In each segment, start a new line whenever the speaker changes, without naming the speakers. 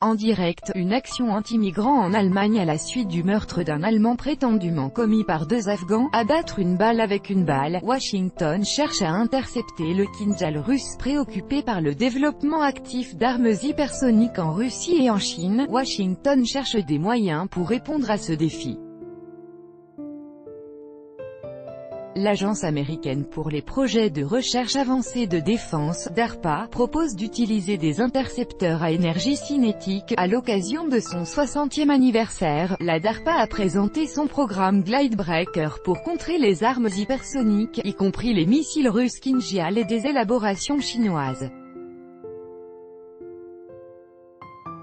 En direct, une action anti-migrants en Allemagne à la suite du meurtre d'un Allemand prétendument commis par 2 Afghans. Abattre une balle avec une balle. Washington cherche à intercepter le Kinjal russe. Préoccupé par le développement actif d'armes hypersoniques en Russie et en Chine, Washington cherche des moyens pour répondre à ce défi. L'Agence américaine pour les projets de recherche avancée de défense, DARPA, propose d'utiliser des intercepteurs à énergie cinétique. À l'occasion de son 60e anniversaire, la DARPA a présenté son programme Glidebreaker pour contrer les armes hypersoniques, y compris les missiles russes Kinjal et des élaborations chinoises.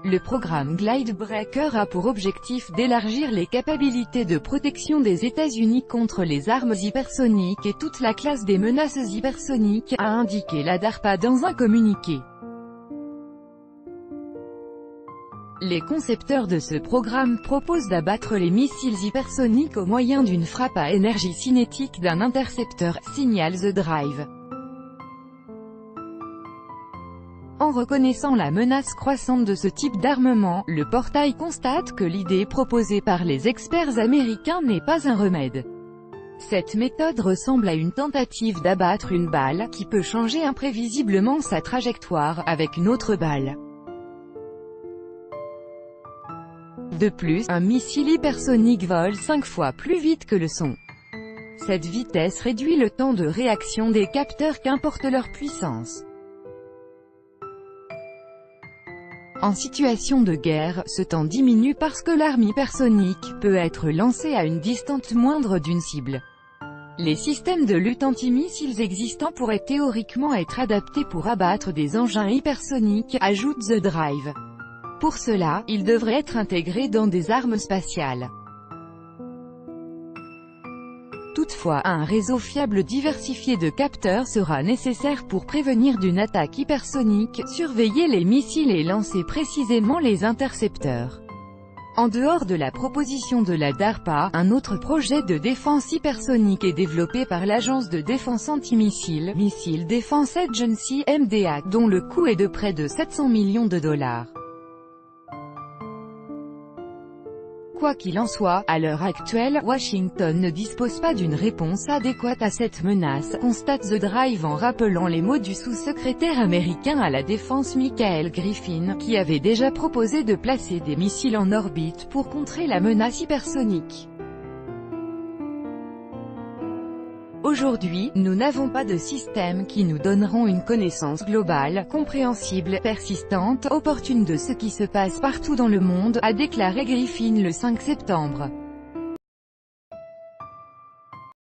Le programme Glidebreaker a pour objectif d'élargir les capacités de protection des États-Unis contre les armes hypersoniques et toute la classe des menaces hypersoniques, a indiqué la DARPA dans un communiqué. Les concepteurs de ce programme proposent d'abattre les missiles hypersoniques au moyen d'une frappe à énergie cinétique d'un intercepteur, Signal the Drive. En reconnaissant la menace croissante de ce type d'armement, le portail constate que l'idée proposée par les experts américains n'est pas un remède. Cette méthode ressemble à une tentative d'abattre une balle, qui peut changer imprévisiblement sa trajectoire, avec une autre balle. De plus, un missile hypersonique vole 5 fois plus vite que le son. Cette vitesse réduit le temps de réaction des capteurs qu'importe leur puissance. En situation de guerre, ce temps diminue parce que l'arme hypersonique peut être lancée à une distance moindre d'une cible. Les systèmes de lutte anti-missiles existants pourraient théoriquement être adaptés pour abattre des engins hypersoniques, ajoute The Drive. Pour cela, ils devraient être intégrés dans des armes spatiales. Toutefois, un réseau fiable diversifié de capteurs sera nécessaire pour prévenir d'une attaque hypersonique, surveiller les missiles et lancer précisément les intercepteurs. En dehors de la proposition de la DARPA, un autre projet de défense hypersonique est développé par l'Agence de défense antimissile, Missile Defense Agency, MDA, dont le coût est de près de 700 millions de $. Quoi qu'il en soit, à l'heure actuelle, Washington ne dispose pas d'une réponse adéquate à cette menace, constate The Drive en rappelant les mots du sous-secrétaire américain à la défense Michael Griffin, qui avait déjà proposé de placer des missiles en orbite pour contrer la menace hypersonique. Aujourd'hui, nous n'avons pas de système qui nous donneront une connaissance globale, compréhensible, persistante, opportune de ce qui se passe partout dans le monde, a déclaré Griffin le 5 septembre.